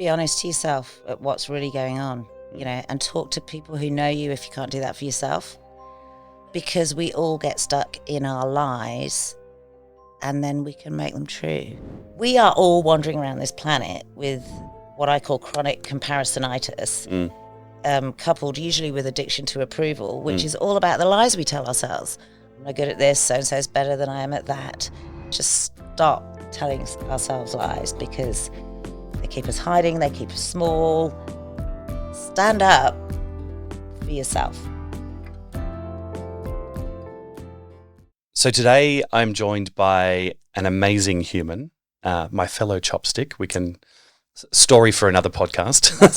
be honest to yourself at what's really going on, and talk to people who know you if you can't do that for yourself. Because we all get stuck in our lies and then we can make them true. We are all wandering around this planet with what I call chronic comparisonitis, coupled usually with addiction to approval, which is all about the lies we tell ourselves. I'm not good at this, so-and-so's better than I am at that. Just stop telling ourselves lies because they keep us hiding, they keep us small. Stand up for yourself. So today I'm joined by an amazing human, my fellow chopstick. We can story for another podcast. That's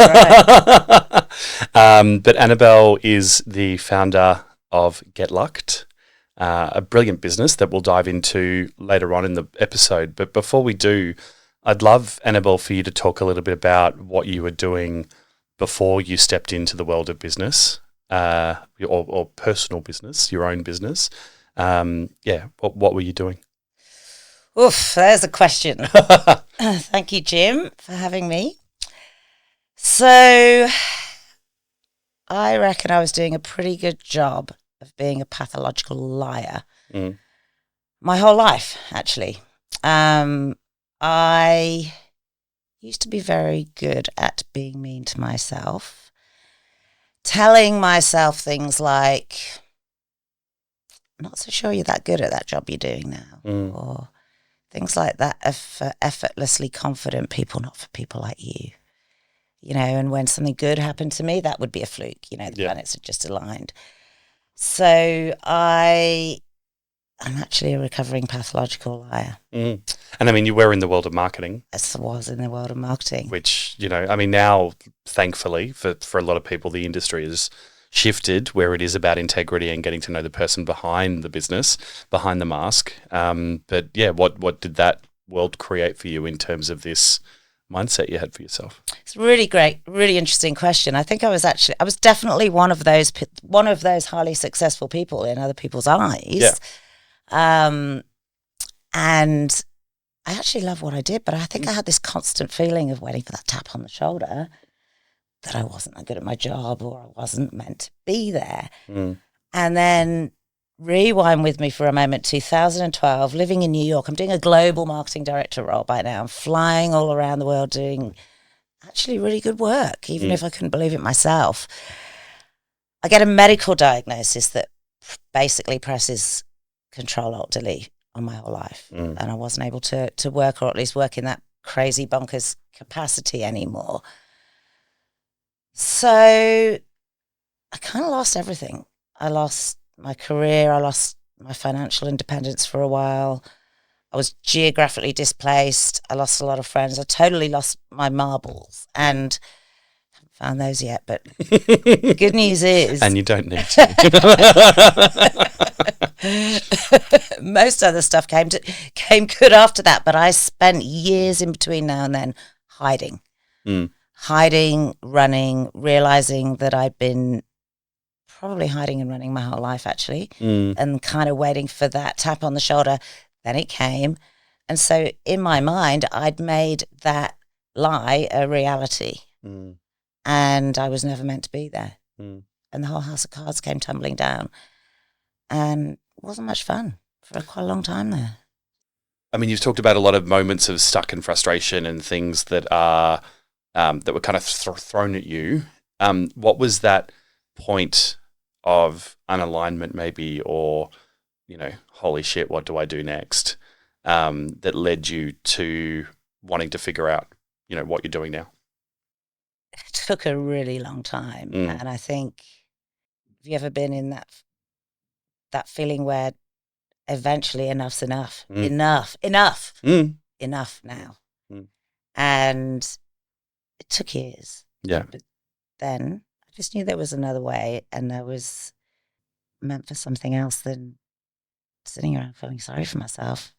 right. But Annabel is the founder of Get Lucked, a brilliant business that we'll dive into later on in the episode. But before we do, I'd love, Annabel, for you to talk a little bit about what you were doing before you stepped into the world of business, or personal business, your own business. What were you doing? Oof, there's a question. Thank you, Jim, for having me. So I reckon I was doing a pretty good job of being a pathological liar my whole life, actually. I used to be very good at being mean to myself, telling myself things like, not so sure you're that good at that job you're doing now, or things like that for effortlessly confident people, not for people like you. And when something good happened to me, that would be a fluke. The planets are just aligned. So I'm actually a recovering pathological liar. And I mean, you were in the world of marketing. Yes, I was in the world of marketing. Which, now, thankfully, for a lot of people, the industry has shifted where it is about integrity and getting to know the person behind the business, behind the mask. But what did that world create for you in terms of this mindset you had for yourself? It's really great, really interesting question. I think I was definitely one of those highly successful people in other people's eyes. Yeah. And I actually love what I did, but I think I had this constant feeling of waiting for that tap on the shoulder that I wasn't that good at my job or I wasn't meant to be there. And then rewind with me for a moment, 2012, living in New York. I'm doing a global marketing director role by now. I'm flying all around the world doing actually really good work, even if I couldn't believe it myself. I get a medical diagnosis that basically presses Ctrl Alt Delete on my whole life. And I wasn't able to work, or at least work in that crazy bonkers capacity anymore. So I kind of lost everything. I lost my career. I lost my financial independence for a while. I was geographically displaced. I lost a lot of friends. I totally lost my marbles, and I haven't found those yet. But the good news is, and you don't need to. Most other stuff came good after that. But I spent years in between now and then hiding. Hiding, running, realizing that I'd been probably hiding and running my whole life, actually, and kind of waiting for that tap on the shoulder. Then it came. And so in my mind, I'd made that lie a reality. And I was never meant to be there. And the whole house of cards came tumbling down. And it wasn't much fun for quite a long time there. I mean, you've talked about a lot of moments of stuck and frustration and things that are that were kind of thrown at you. What was that point of unalignment maybe, or, holy shit, what do I do next, that led you to wanting to figure out, what you're doing now? It took a really long time. And I think, have you ever been in that feeling where eventually enough's enough? Enough now. And it took years. Yeah. But then I just knew there was another way, and I was meant for something else than sitting around feeling sorry for myself,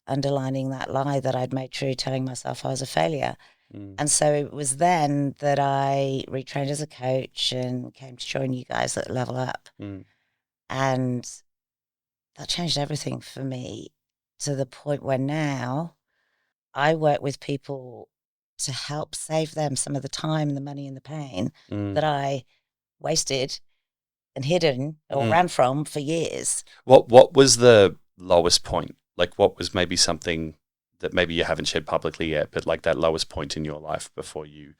underlining that lie that I'd made true, telling myself I was a failure. And so it was then that I retrained as a coach and came to join you guys at Level Up. And that changed everything for me, to the point where now I work with people to help save them some of the time, the money and the pain that I wasted and hidden or ran from for years. What was the lowest point? Like, what was maybe something that maybe you haven't shared publicly yet, but like that lowest point in your life before you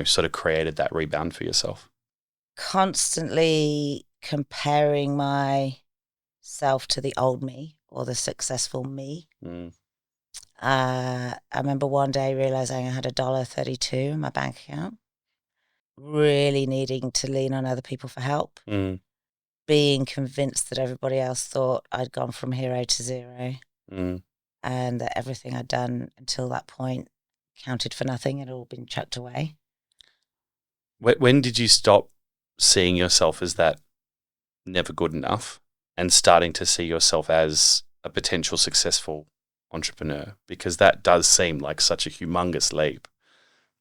sort of created that rebound for yourself? Constantly comparing myself to the old me or the successful me. I remember one day realizing I had $1.32 in my bank account, really needing to lean on other people for help, being convinced that everybody else thought I'd gone from hero to zero, and that everything I'd done until that point counted for nothing. It had all been chucked away. When did you stop seeing yourself as that never good enough and starting to see yourself as a potential successful entrepreneur? Because that does seem like such a humongous leap,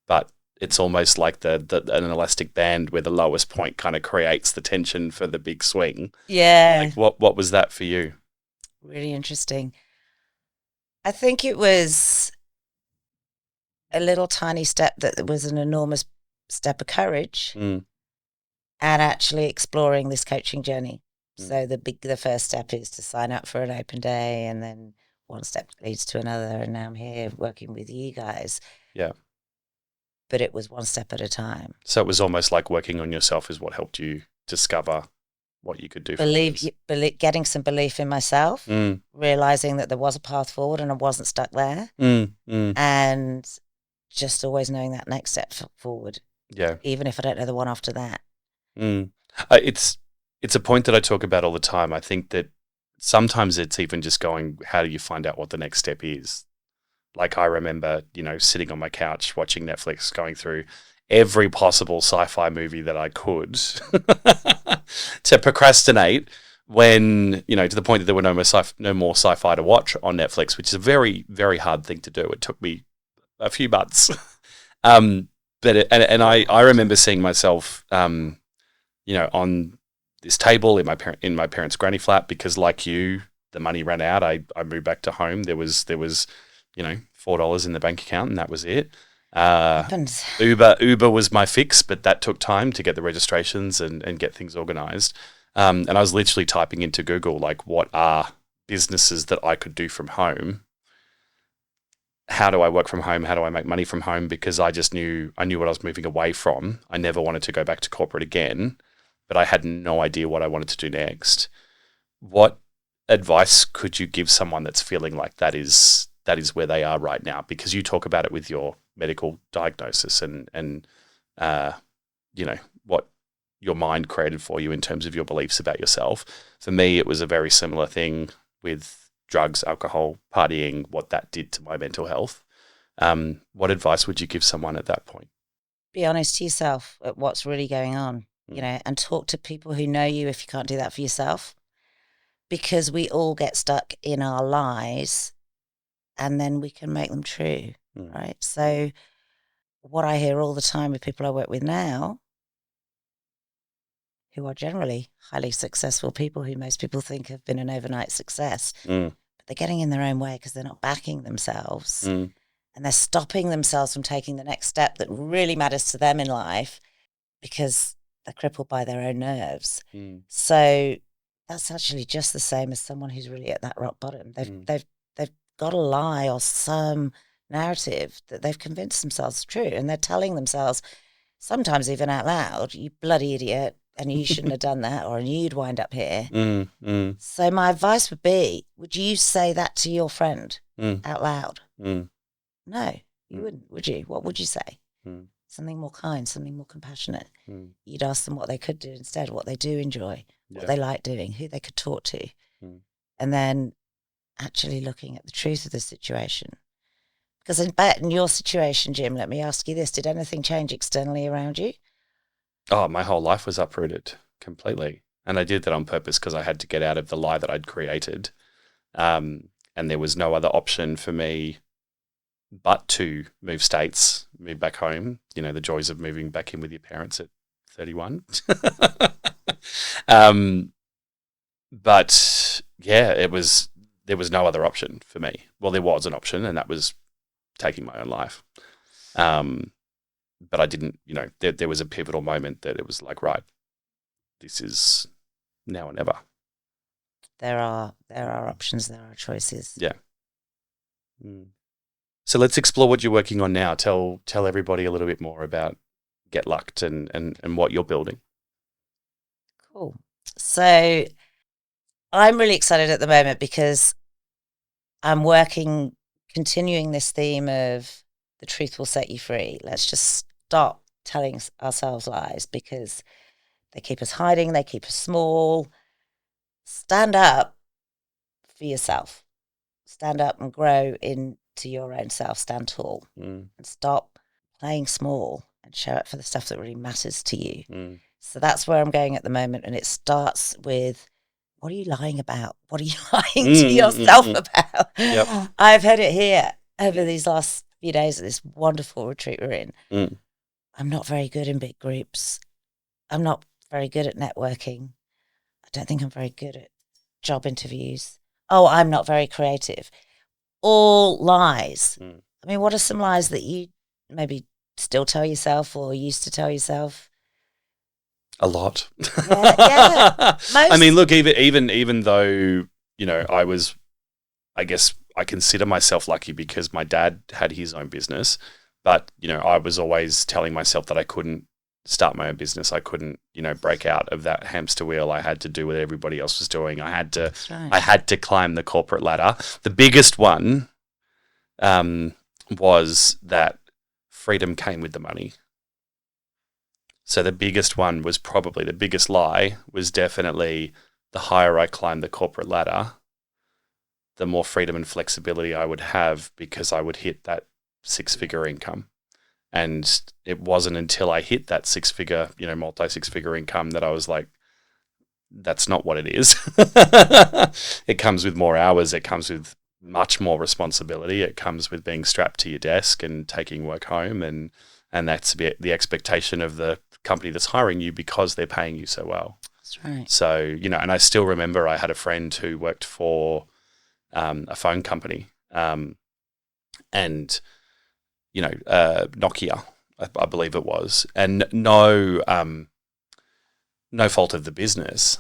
but it's almost like an elastic band where the lowest point kind of creates the tension for the big swing. Yeah. Like what was that for you? Really interesting. I think it was a little tiny step that was an enormous step of courage, and actually exploring this coaching journey. So the first step is to sign up for an open day, and then one step leads to another, and now I'm here working with you guys. Yeah. But it was one step at a time. So it was almost like working on yourself is what helped you discover what you could do. Getting some belief in myself, realizing that there was a path forward and I wasn't stuck there, and just always knowing that next step forward. Yeah. Even if I don't know the one after that. It's a point that I talk about all the time. I think that sometimes it's even just going, how do you find out what the next step is? Like I remember, sitting on my couch watching Netflix, going through every possible sci-fi movie that I could to procrastinate when, to the point that there were no more sci-fi to watch on Netflix, which is a very, very hard thing to do. It took me a few months. But I remember seeing myself, on this table in my parents' granny flat, because like you, the money ran out. I moved back to home. There was $4 in the bank account, and that was it. Happens. Uber was my fix, but that took time to get the registrations and get things organized. And I was literally typing into Google, like, what are businesses that I could do from home? How do I work from home? How do I make money from home? Because I knew what I was moving away from. I never wanted to go back to corporate again, but I had no idea what I wanted to do next. What advice could you give someone that's feeling like that is where they are right now? Because you talk about it with your medical diagnosis and what your mind created for you in terms of your beliefs about yourself. For me, it was a very similar thing with drugs, alcohol, partying, what that did to my mental health. What advice would you give someone at that point? Be honest to yourself at what's really going on, and talk to people who know you if you can't do that for yourself. Because we all get stuck in our lies, and then we can make them true, right? So what I hear all the time with people I work with now, who are generally highly successful people who most people think have been an overnight success, but they're getting in their own way because they're not backing themselves, and they're stopping themselves from taking the next step that really matters to them in life because they're crippled by their own nerves. So that's actually just the same as someone who's really at that rock bottom. They've got a lie or some narrative that they've convinced themselves is true, and they're telling themselves, sometimes even out loud, you bloody idiot, and you shouldn't have done that, or you'd wind up here. So my advice would be, would you say that to your friend out loud? No, you wouldn't, would you? What would you say? Something more kind, something more compassionate. You'd ask them what they could do instead, what they do enjoy, what they like doing, who they could talk to. And then actually looking at the truth of the situation. Because in your situation, Jim, let me ask you this. Did anything change externally around you? Oh, my whole life was uprooted completely. And I did that on purpose because I had to get out of the lie that I'd created. And there was no other option for me but to move states, move back home, the joys of moving back in with your parents at 31. But yeah, there was no other option for me. Well, there was an option, and that was taking my own life. But I didn't, there was a pivotal moment that it was like, right, this is now or never. There are options, there are choices. Yeah. So let's explore what you're working on now. Tell everybody a little bit more about Get Lucked and what you're building. Cool. So I'm really excited at the moment because I'm continuing this theme of the truth will set you free. Let's just stop telling ourselves lies because they keep us hiding, they keep us small. Stand up for yourself. Stand up and grow into your own self. Stand tall and stop playing small and show up for the stuff that really matters to you. So that's where I'm going at the moment. And it starts with, what are you lying about? What are you lying to yourself about? Yep. I've heard it here over these last few days at this wonderful retreat we're in. I'm not very good in big groups. I'm not very good at networking. I don't think I'm very good at job interviews. Oh, I'm not very creative. All lies. I mean, what are some lies that you maybe still tell yourself or used to tell yourself? A lot. Yeah. I mean, look, even though, I guess I consider myself lucky because my dad had his own business, but, I was always telling myself that I couldn't start my own business. I couldn't, break out of that hamster wheel. I had to do what everybody else was doing. I had to climb the corporate ladder. The biggest one was that freedom came with the money. So the biggest one was probably the biggest lie was definitely the higher I climbed the corporate ladder, the more freedom and flexibility I would have because I would hit that 6-figure income. And it wasn't until I hit that 6-figure, multi-6-figure income that I was like, that's not what it is. It comes with more hours. It comes with much more responsibility. It comes with being strapped to your desk and taking work home. And that's the expectation of the company that's hiring you because they're paying you so well. That's right. So, and I still remember I had a friend who worked for a phone company and, Nokia, I believe it was, and no fault of the business,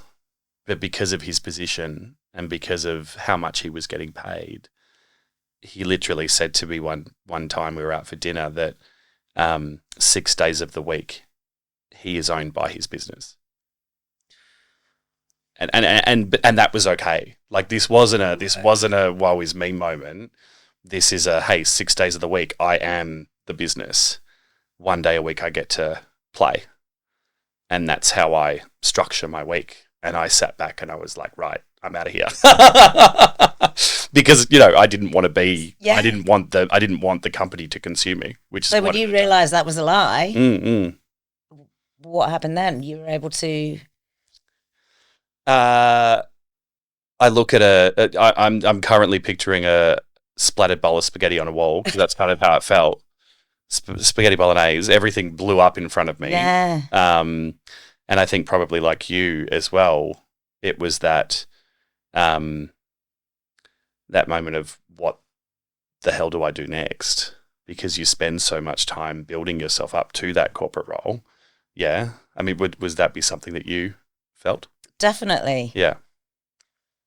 but because of his position and because of how much he was getting paid, he literally said to me one time we were out for dinner that 6 days of the week he is owned by his business. And that was okay. Like this wasn't a woe is me moment. This is a, hey, 6 days of the week I am the business. 1 day a week I get to play. And that's how I structure my week. And I sat back and I was like, right, I'm out of here. Because, I didn't want to be, I didn't want the company to consume me, which is so when you realised that was a lie, what happened then? You were able to... I look at I'm currently picturing a splattered bowl of spaghetti on a wall because that's kind of how it felt. Spaghetti bolognese, everything blew up in front of me. Yeah. And I think probably like you as well, it was that that moment of what the hell do I do next? Because you spend so much time building yourself up to that corporate role. Yeah. I mean, was that be something that you felt? Definitely. Yeah.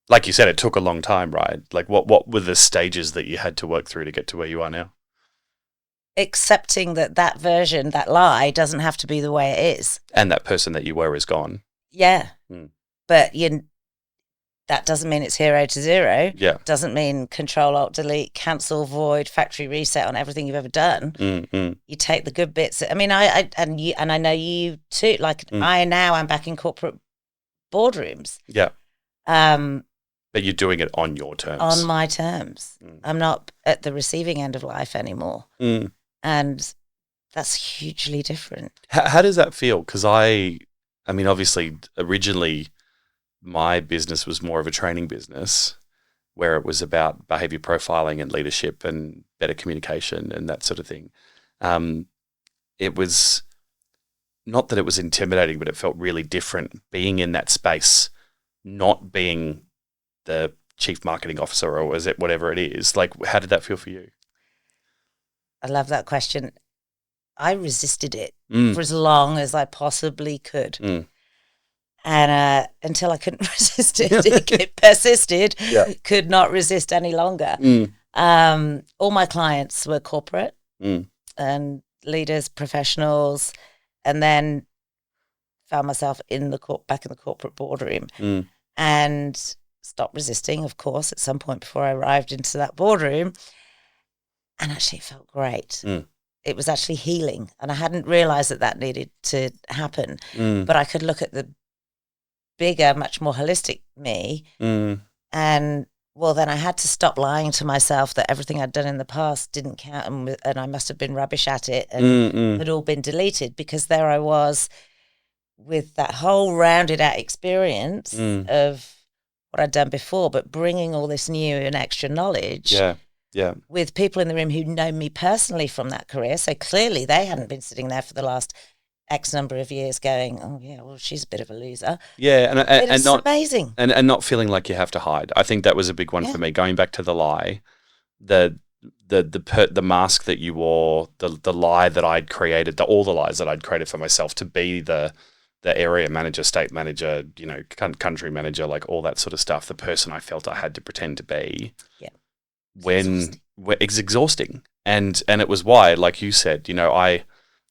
Like you said, it took a long time, right? Like what were the stages that you had to work through to get to where you are now? Accepting that version, that lie, doesn't have to be the way it is. And that person that you were is gone. Yeah. But that doesn't mean it's 0 to 0. Yeah. Doesn't mean Ctrl Alt Delete, cancel, void, factory reset on everything you've ever done. You take the good bits. I mean, I know you too. Like I now am back in corporate boardrooms. Yeah. But you're doing it on your terms. On my terms. I'm not at the receiving end of life anymore. And that's hugely different. How does that feel? Because I mean, obviously, originally my business was more of a training business where it was about behavior profiling and leadership and better communication and that sort of thing. It was not that it was intimidating, but it felt really different being in that space, not being the chief marketing officer or is it whatever it is. Like, how did that feel for you? I love that question. I resisted it Mm. for as long as I possibly could. Mm. And until I couldn't resist it, it persisted, Yeah. could not resist any longer. Mm. All my clients were corporate Mm. and leaders, professionals, and then found myself back in the corporate boardroom Mm. and stopped resisting, of course, at some point before I arrived into that boardroom. And actually, it felt great. Mm. It was actually healing. And I hadn't realized that needed to happen. Mm. But I could look at the bigger, much more holistic me. Mm. And, well, then I had to stop lying to myself that everything I'd done in the past didn't count and I must have been rubbish at it and had all been deleted, because there I was with that whole rounded out experience of what I'd done before, but bringing all this new and extra knowledge with people in the room who know me personally from that career. So clearly they hadn't been sitting there for the last X number of years going, oh, yeah, well, she's a bit of a loser. Yeah, and not amazing. And not feeling like you have to hide. I think that was a big one for me. Going back to the lie, the mask that you wore, the lie that I'd created, all the lies that I'd created for myself to be the area manager, state manager, country manager, like all that sort of stuff. The person I felt I had to pretend to be. Yeah. It's exhausting. And it was why, like you said, I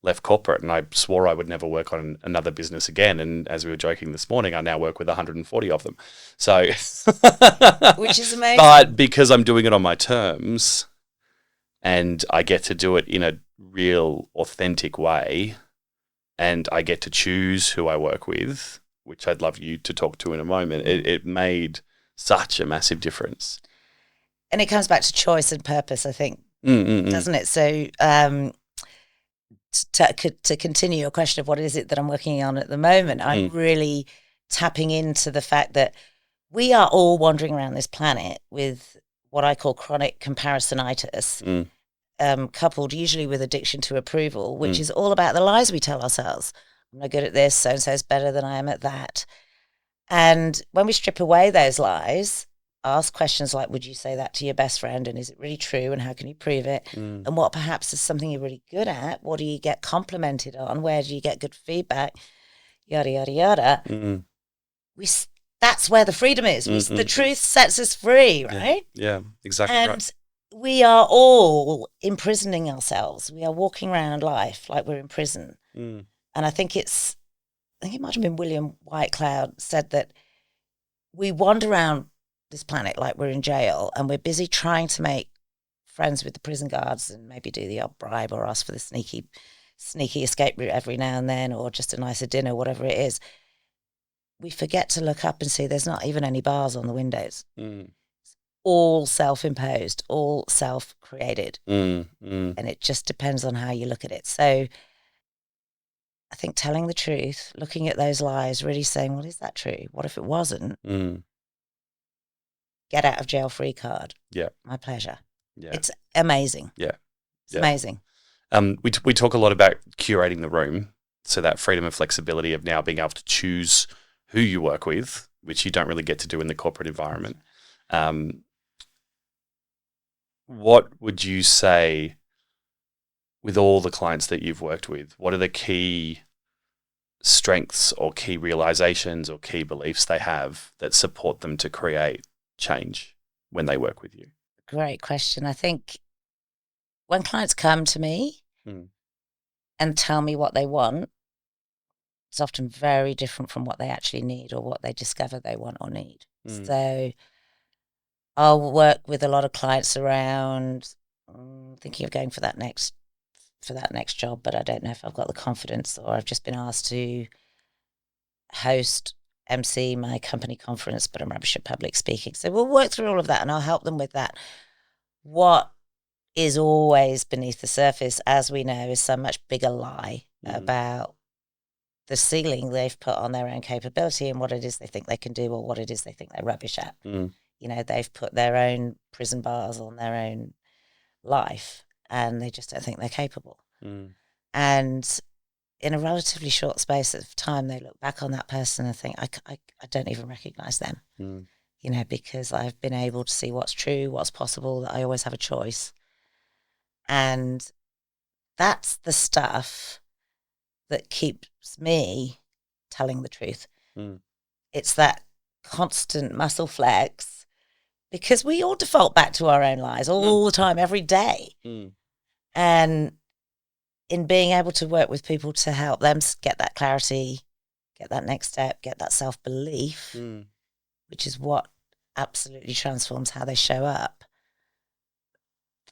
left corporate and I swore I would never work on another business again. And as we were joking this morning, I now work with 140 of them. So, which is amazing. But because I'm doing it on my terms and I get to do it in a real authentic way and I get to choose who I work with, which I'd love you to talk to in a moment, it made such a massive difference. And it comes back to choice and purpose, I think, doesn't it? So, to continue your question of what is it that I'm working on at the moment, I'm really tapping into the fact that we are all wandering around this planet with what I call chronic comparisonitis, coupled usually with addiction to approval, which is all about the lies we tell ourselves. I'm not good at this, so-and-so's better than I am at that. And when we strip away those lies, ask questions like, would you say that to your best friend? And is it really true? And how can you prove it? And what perhaps is something you're really good at? What do you get complimented on? Where do you get good feedback? Yada, yada, yada. That's where the freedom is. The truth sets us free, right? Yeah, exactly and we are all imprisoning ourselves. We are walking around life like we're in prison. And I think it might have been William Whitecloud said that we wander around this planet like we're in jail and we're busy trying to make friends with the prison guards and maybe do the odd bribe or ask for the sneaky escape route every now and then, or just a nicer dinner, whatever it is. We forget to look up and see there's not even any bars on the windows. It's all self-imposed, all self-created. And it just depends on how you look at it. So I think telling the truth, looking at those lies, really saying, well, is that true? What if it wasn't? Get out of jail free card. Yeah. My pleasure. Yeah. It's amazing. Yeah. It's amazing. We talk a lot about curating the room. So that freedom and flexibility of now being able to choose who you work with, which you don't really get to do in the corporate environment. What would you say with all the clients that you've worked with? What are the key strengths or key realizations or key beliefs they have that support them to create change when they work with you? Great question. I think when clients come to me and tell me what they want, it's often very different from what they actually need or what they discover they want or need. So I'll work with a lot of clients around thinking of going for that next job, but I don't know if I've got the confidence, or I've just been asked to MC my company conference, but I'm rubbish at public speaking. So we'll work through all of that and I'll help them with that. What is always beneath the surface, as we know, is some much bigger lie about the ceiling they've put on their own capability and what it is they think they can do or what it is they think they're rubbish at. They've put their own prison bars on their own life and they just don't think they're capable. And in a relatively short space of time, they look back on that person and think, I don't even recognize them, because I've been able to see what's true, what's possible, that I always have a choice. And that's the stuff that keeps me telling the truth. Mm. It's that constant muscle flex, because we all default back to our own lies all the time, every day. Mm. And in being able to work with people to help them get that clarity, get that next step, get that self-belief, which is what absolutely transforms how they show up.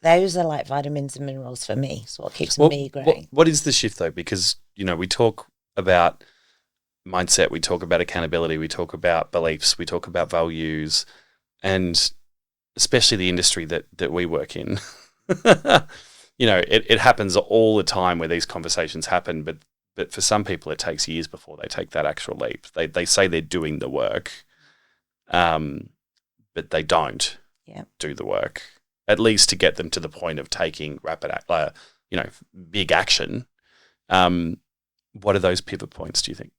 Those are like vitamins and minerals for me. It's what keeps me growing. What is the shift though? Because, we talk about mindset, we talk about accountability, we talk about beliefs, we talk about values, and especially the industry that we work in. It happens all the time where these conversations happen, but for some people it takes years before they take that actual leap. They say they're doing the work, but they don't do the work, at least to get them to the point of taking big action. What are those pivot points, do you think?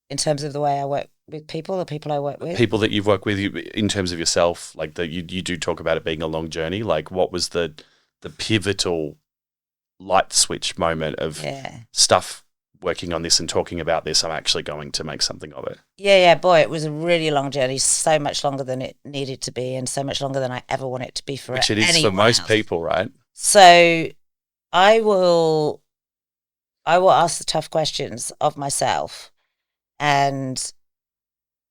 In terms of the way I work with people, the people I work with? People that you've worked with, in terms of yourself, like you do talk about it being a long journey. Like, what was the pivotal light switch moment of stuff working on this and talking about this? I'm actually going to make something of it. Yeah, boy, it was a really long journey, so much longer than it needed to be and so much longer than I ever want it to be for anyone else. Which it is for most people, right? So I will ask the tough questions of myself. And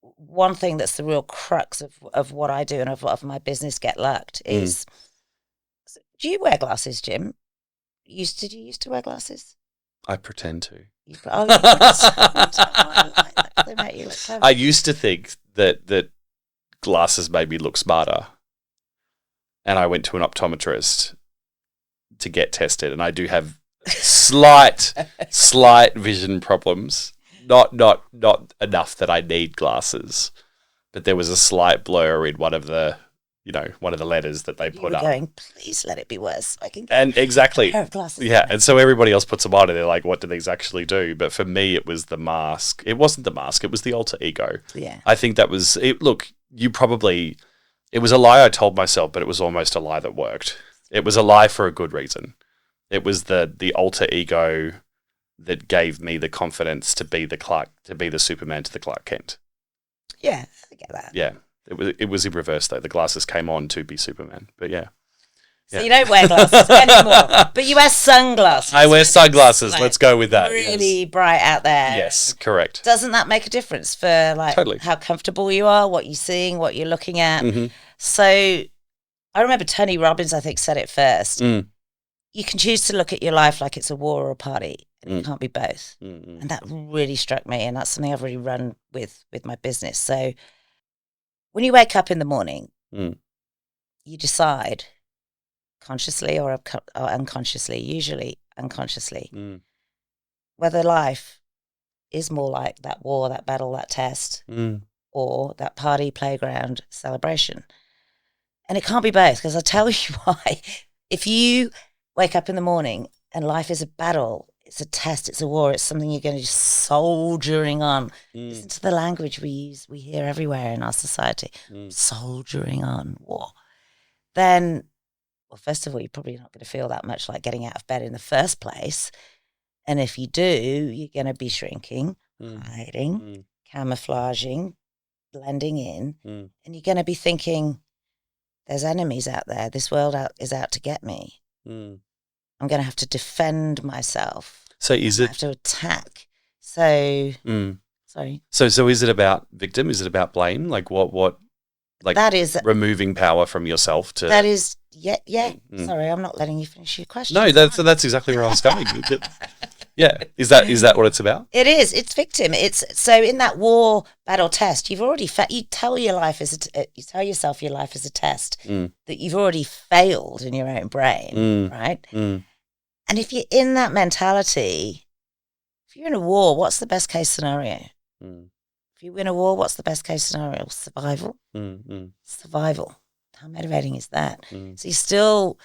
one thing that's the real crux of what I do and of my business, Get Lucked, is, do you wear glasses, Jim? Did you used to wear glasses? I pretend to. They make you look clever. I used to think that glasses made me look smarter. And I went to an optometrist to get tested, and I do have slight vision problems. Not enough that I need glasses, but there was a slight blur in one of the letters that they put up. Going, please let it be worse. I can get and exactly a pair of glasses. Yeah, and so everybody else puts them on, and they're like, "What do these actually do?" But for me, it was the mask. It wasn't the mask; it was the alter ego. Yeah, I think that was it. Look, it was a lie I told myself, but it was almost a lie that worked. It was a lie for a good reason. It was the alter ego that gave me the confidence to be the Superman to the Clark Kent. Yeah, I get that. Yeah, it was in reverse though. The glasses came on to be Superman, but yeah. So you don't wear glasses anymore, but you wear sunglasses. I wear sunglasses. Let's go with that. Really bright out there. Yes, correct. Doesn't that make a difference for Totally. how comfortable you are, what you're seeing, what you're looking at? Mm-hmm. So I remember Tony Robbins, I think, said it first. You can choose to look at your life like it's a war or a party. And it can't be both. And that really struck me, and that's something I've really run with my business. So when you wake up in the morning, you decide consciously or unconsciously, usually unconsciously, whether life is more like that war, that battle, that test, or that party, playground, celebration. And it can't be both, because I'll tell you why. If you wake up in the morning and life is a battle, it's a test, it's a war, it's something you're going to be soldiering on. Listen to the language we hear everywhere in our society. Soldiering on, war. Then, well, first of all, you're probably not going to feel that much like getting out of bed in the first place. And if you do, you're going to be shrinking, hiding, camouflaging, blending in. And you're going to be thinking, there's enemies out there. This world is out to get me. I'm going to have to defend myself. So is it? I have to attack. So, sorry. So is it about victim? Is it about blame? Like what? Like that is removing power from yourself to. That is, yeah. Sorry, I'm not letting you finish your question. No, that's exactly where I was going. Yeah, is that what it's about? It is. It's victim. It's so in that war, battle, test. You've already you tell your life you tell yourself your life is a test that you've already failed in your own brain, right? And if you're in that mentality, if you're in a war, what's the best case scenario? If you win a war, what's the best case scenario? Survival. Survival. How motivating is that? So you're still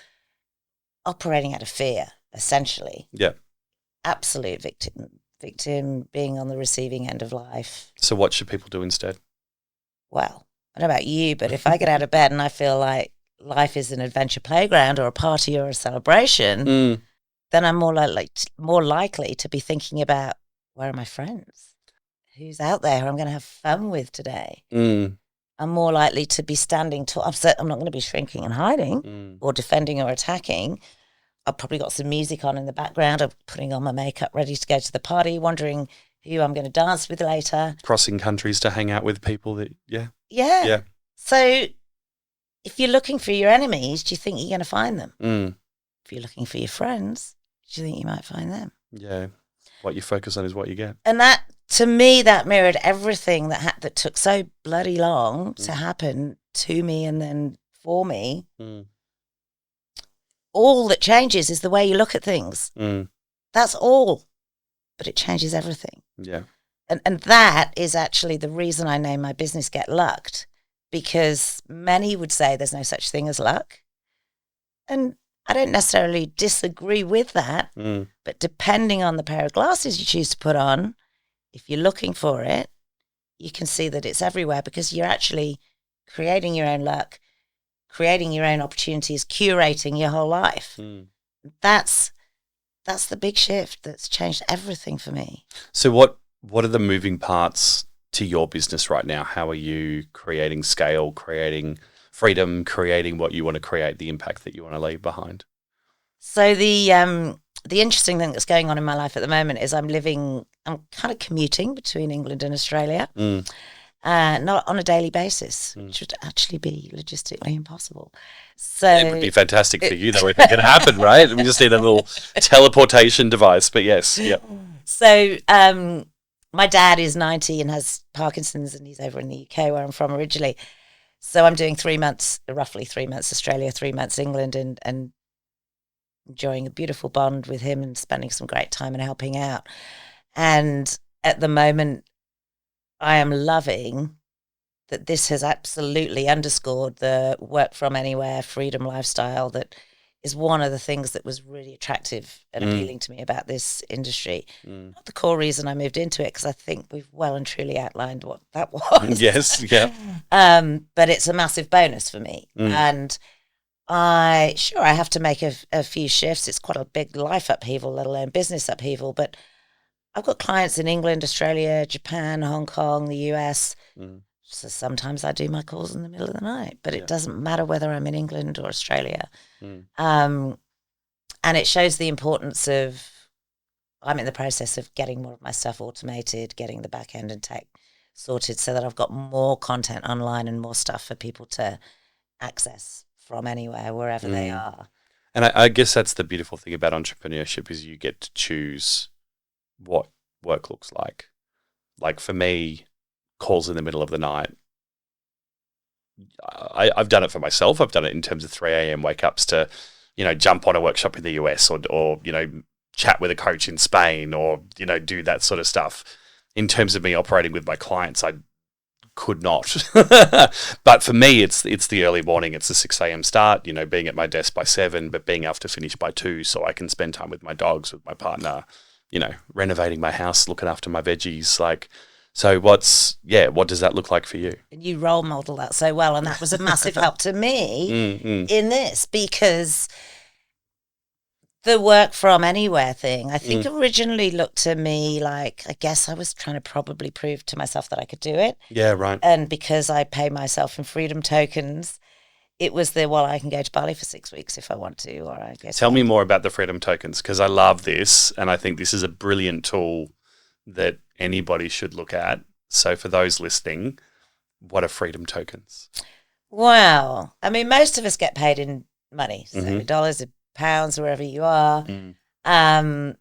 operating out of fear, essentially. Yeah. Absolute victim being on the receiving end of life. So what should people do instead? Well, I don't know about you, but if I get out of bed and I feel like life is an adventure playground or a party or a celebration, then I'm more likely to be thinking about, where are my friends? Who's out there who I'm going to have fun with today? I'm more likely to be standing tall. I'm not going to be shrinking and hiding or defending or attacking. I've probably got some music on in the background. I'm putting on my makeup, ready to go to the party, wondering who I'm going to dance with later. Crossing countries to hang out with people that, Yeah. So if you're looking for your enemies, do you think you're going to find them? If you're looking for your friends, do you think you might find them? Yeah. What you focus on is what you get. And that, to me, that mirrored everything that took so bloody long to happen to me and then for me. All that changes is the way you look at things. That's all. But it changes everything. Yeah. And that is actually the reason I named my business Get Lucked, because many would say there's no such thing as luck. And I don't necessarily disagree with that, but depending on the pair of glasses you choose to put on, if you're looking for it, you can see that it's everywhere, because you're actually creating your own luck, creating your own opportunities, curating your whole life. That's the big shift that's changed everything for me. So what are the moving parts to your business right now? How are you creating scale, creating freedom, creating what you want to create, the impact that you want to leave behind? So the interesting thing that's going on in my life at the moment is I'm kind of commuting between England and Australia, not on a daily basis, which would actually be logistically impossible. So it would be fantastic for you, though, if it can happen, right? We just need a little teleportation device, but yes, yeah. So my dad is 90 and has Parkinson's, and he's over in the UK where I'm from originally. So I'm doing roughly 3 months Australia, 3 months England, and enjoying a beautiful bond with him and spending some great time and helping out. And at the moment, I am loving that this has absolutely underscored the work from anywhere, freedom lifestyle that is one of the things that was really attractive and appealing to me about this industry. Not the core reason I moved into it, because I think we've well and truly outlined what that was. Yes, yeah. But it's a massive bonus for me. And I have to make a few shifts. It's quite a big life upheaval, let alone business upheaval. But I've got clients in England, Australia, Japan, Hong Kong, the US. So sometimes I do my calls in the middle of the night, but it doesn't matter whether I'm in England or Australia. And it shows the importance of, I'm in the process of getting more of my stuff automated, getting the back end and tech sorted so that I've got more content online and more stuff for people to access from anywhere, wherever they are. And I guess that's the beautiful thing about entrepreneurship, is you get to choose what work looks like. Like for me, calls in the middle of the night, I've done it for myself. I've done it in terms of 3 a.m. wake-ups to, jump on a workshop in the US or chat with a coach in Spain or, do that sort of stuff. In terms of me operating with my clients, I could not. But for me, it's the early morning. It's the 6 a.m. start, being at my desk by 7, but being able to finish by 2 so I can spend time with my dogs, with my partner, renovating my house, looking after my veggies. So what does that look like for you? And you role model that so well, and that was a massive help to me in this, because the work from anywhere thing, I think originally looked to me like, I guess I was trying to probably prove to myself that I could do it. Yeah, right. And because I pay myself in freedom tokens, it was I can go to Bali for 6 weeks if I want to, or I guess. Tell me more about the freedom tokens, because I love this, and I think this is a brilliant tool that anybody should look at. So for those listening, what are freedom tokens? Wow. I mean, most of us get paid in money, so dollars, pounds, wherever you are. And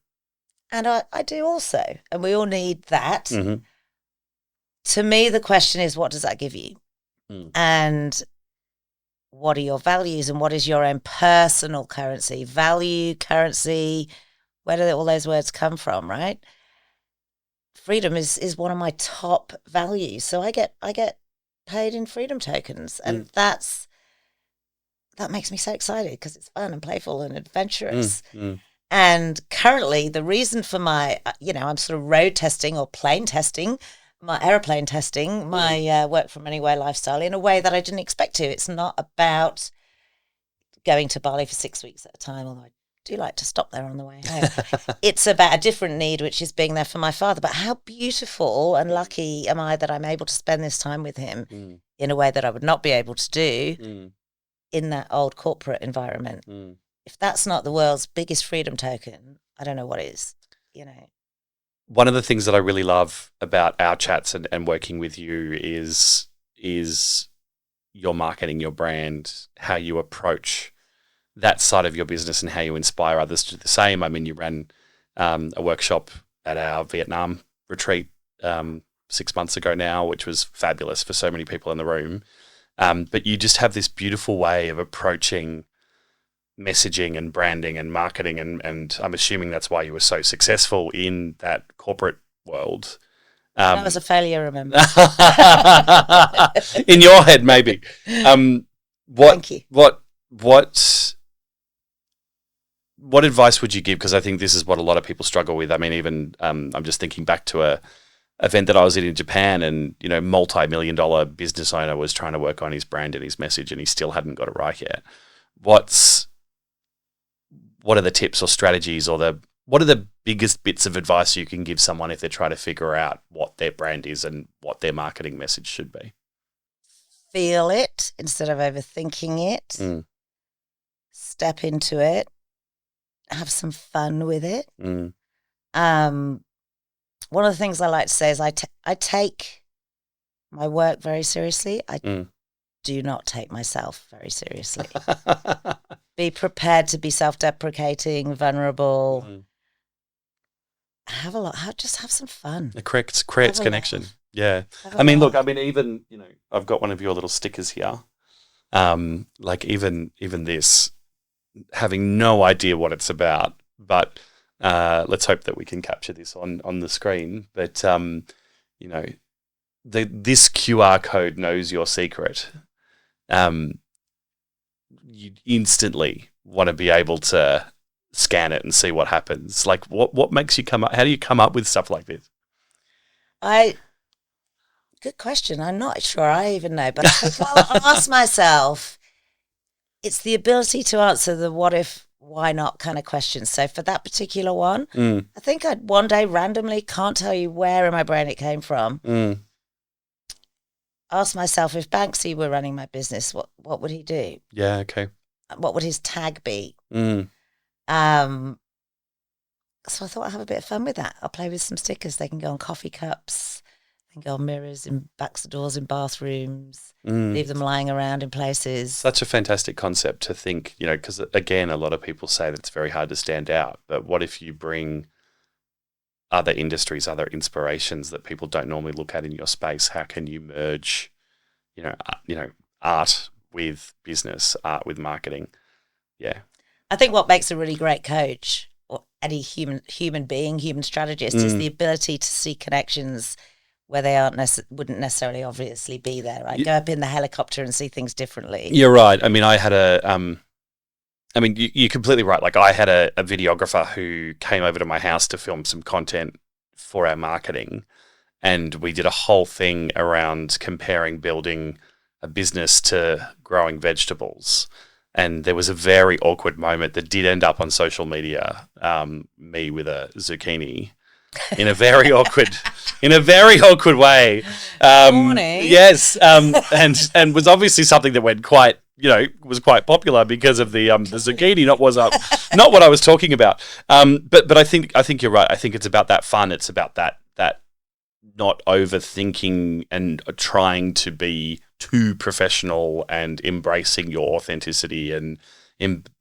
I do also, and we all need that. To me, the question is, what does that give you? And what are your values, and what is your own personal currency? Value, currency, where do all those words come from, right? Freedom is one of my top values. So I get paid in freedom tokens, and that makes me so excited because it's fun and playful and adventurous. And currently the reason for my, I'm sort of road testing or plane testing, my aeroplane testing, my work from anywhere lifestyle in a way that I didn't expect to. It's not about going to Bali for 6 weeks at a time, although I do like to stop there on the way home. It's about a different need, which is being there for my father. But how beautiful and lucky am I that I'm able to spend this time with him in a way that I would not be able to do in that old corporate environment. If that's not the world's biggest freedom token, I don't know what is, you know. One of the things that I really love about our chats and working with you is your marketing, your brand, how you approach that side of your business and how you inspire others to do the same. I mean, you ran a workshop at our Vietnam retreat 6 months ago now, which was fabulous for so many people in the room. But you just have this beautiful way of approaching messaging and branding and marketing, and I'm assuming that's why you were so successful in that corporate world. That was a failure, remember? In your head, maybe. Thank you. What advice would you give? Because I think this is what a lot of people struggle with. I mean, even I'm just thinking back to a event that I was in Japan, and multi-million-dollar business owner was trying to work on his brand and his message, and he still hadn't got it right yet. What are the tips or strategies, or what are the biggest bits of advice you can give someone if they're trying to figure out what their brand is and what their marketing message should be? Feel it instead of overthinking it. Step into it. Have some fun with it. One of the things I like to say is I take my work very seriously. I do not take myself very seriously. Be prepared to be self-deprecating, vulnerable. Just have some fun. It creates connection. Yeah. Even, I've got one of your little stickers here. Like even this, having no idea what it's about, but let's hope that we can capture this on the screen. But, this QR code knows your secret. You instantly want to be able to scan it and see what happens. Like what makes you come up? How do you come up with stuff like this? Good question. I'm not sure I even know, but I think I'll ask myself, it's the ability to answer the what if, why not kind of questions. So for that particular one, I think I'd one day randomly, can't tell you where in my brain it came from, ask myself, if Banksy were running my business, what would he do? Yeah, okay. What would his tag be? So I thought I'd have a bit of fun with that. I'll play with some stickers. They can go on coffee cups. They can go on mirrors in backs of doors in bathrooms. Leave them lying around in places. Such a fantastic concept to think, because again, a lot of people say that it's very hard to stand out. But what if you bring other industries, other inspirations that people don't normally look at in your space? How can you merge, art with business, art with marketing? Yeah. I think what makes a really great coach or any human being, human strategist is the ability to see connections where they wouldn't necessarily obviously be there. Right? Go up in the helicopter and see things differently. You're right. I mean, I had you're completely right. Like I had a videographer who came over to my house to film some content for our marketing, and we did a whole thing around comparing building a business to growing vegetables. And there was a very awkward moment that did end up on social media, me with a zucchini in a very awkward way. Yes. And was obviously something that went quite, was quite popular because of the zucchini, not what I was talking about. But I think you're right. I think it's about that fun. It's about that not overthinking and trying to be too professional and embracing your authenticity and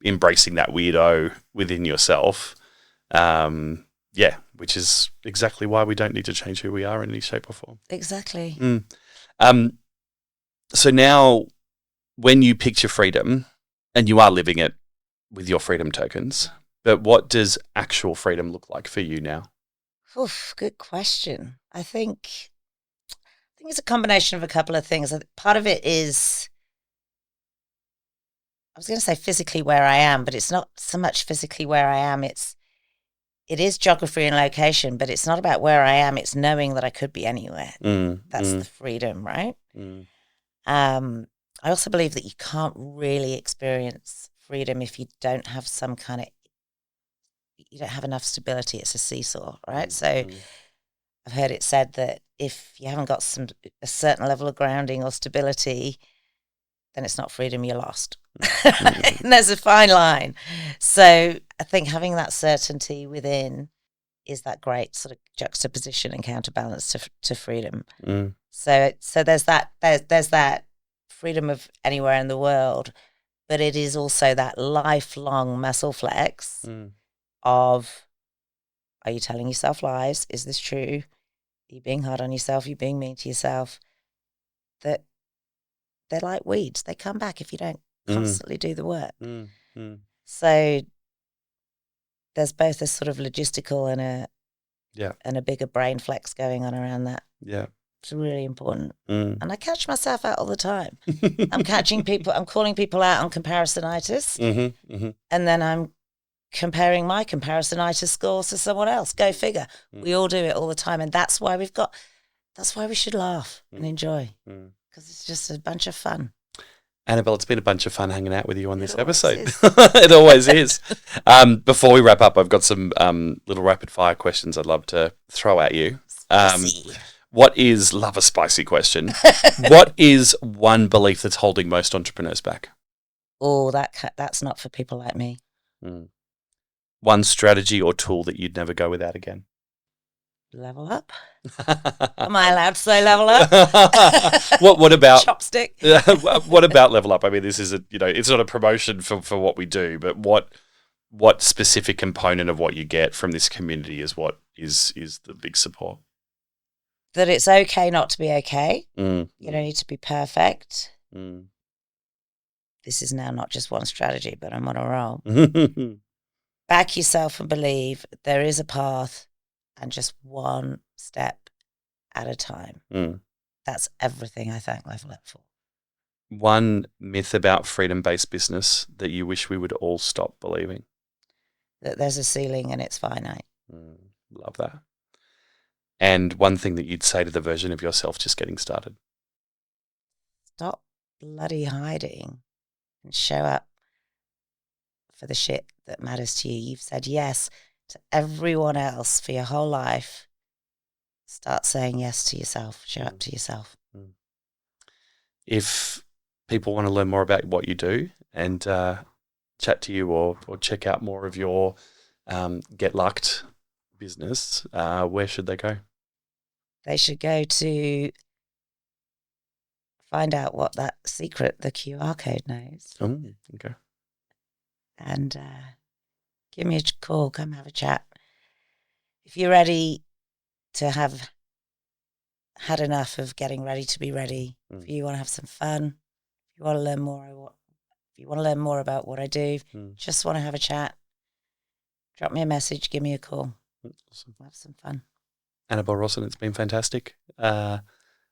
embracing that weirdo within yourself. Which is exactly why we don't need to change who we are in any shape or form. Exactly. So now when you picture freedom, and you are living it with your freedom tokens, but what does actual freedom look like for you now? Oof, good question. I think it's a combination of a couple of things. Part of it is, I was going to say physically where I am, but it's not so much physically where I am. It is geography and location, but it's not about where I am. It's knowing that I could be anywhere. That's the freedom, right? I also believe that you can't really experience freedom if you don't have some kind of you don't have enough stability. It's a seesaw, right? So I've heard it said that if you haven't got a certain level of grounding or stability, then it's not freedom, you're lost. And there's a fine line. So I think having that certainty within is that great sort of juxtaposition and counterbalance to freedom. So there's that freedom of anywhere in the world, but it is also that lifelong muscle flex of, are you telling yourself lies? Is this true? Are you being hard on yourself? Are you being mean to yourself? That they're like weeds. They come back if you don't constantly do the work. So there's both a sort of logistical and a bigger brain flex going on around that. Yeah. It's really important. And I catch myself out all the time. I'm calling people out on comparisonitis. And then I'm comparing my comparisonitis scores to someone else. Go figure. We all do it all the time. And that's why we should laugh and enjoy. Because it's just a bunch of fun. Annabel, it's been a bunch of fun hanging out with you on this episode. It always is. Before we wrap up, I've got some little rapid fire questions I'd love to throw at you. Love a spicy question. What is one belief that's holding most entrepreneurs back? Oh, that's not for people like me. One strategy or tool that you'd never go without again? Level up. Am I allowed to say level up? What about chopstick? What about level up? I mean, this is it's not a promotion for what we do, but what specific component of what you get from this community is what is the big support? That it's okay not to be okay. You don't need to be perfect. This is now not just one strategy, but I'm on a roll. Back yourself and believe there is a path, and just one step at a time. That's everything I thank Level Up for. One myth about freedom-based business that you wish we would all stop believing? That there's a ceiling and it's finite. Love that. And one thing that you'd say to the version of yourself just getting started? Stop bloody hiding and show up for the shit that matters to you. You've said yes to everyone else for your whole life. Start saying yes to yourself. Show up to yourself. If people want to learn more about what you do and chat to you or check out more of your Get Lucked business, where should they go? They should go to find out what that secret, the QR code knows. Oh, okay. And give me a call, come have a chat. If you're ready to have had enough of getting ready to be ready, if you want to have some fun, if you want to learn more about what I do, just want to have a chat, drop me a message, give me a call. Awesome. We'll have some fun. Annabel Rawson, it's been fantastic.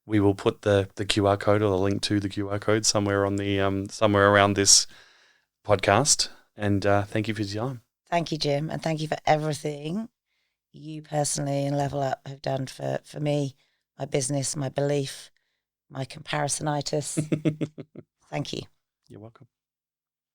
We will put the QR code or the link to the QR code somewhere on the somewhere around this podcast. And thank you for your time. Thank you, Jim, and thank you for everything you personally and Level Up have done for me, my business, my belief, my comparisonitis. Thank you. You're welcome.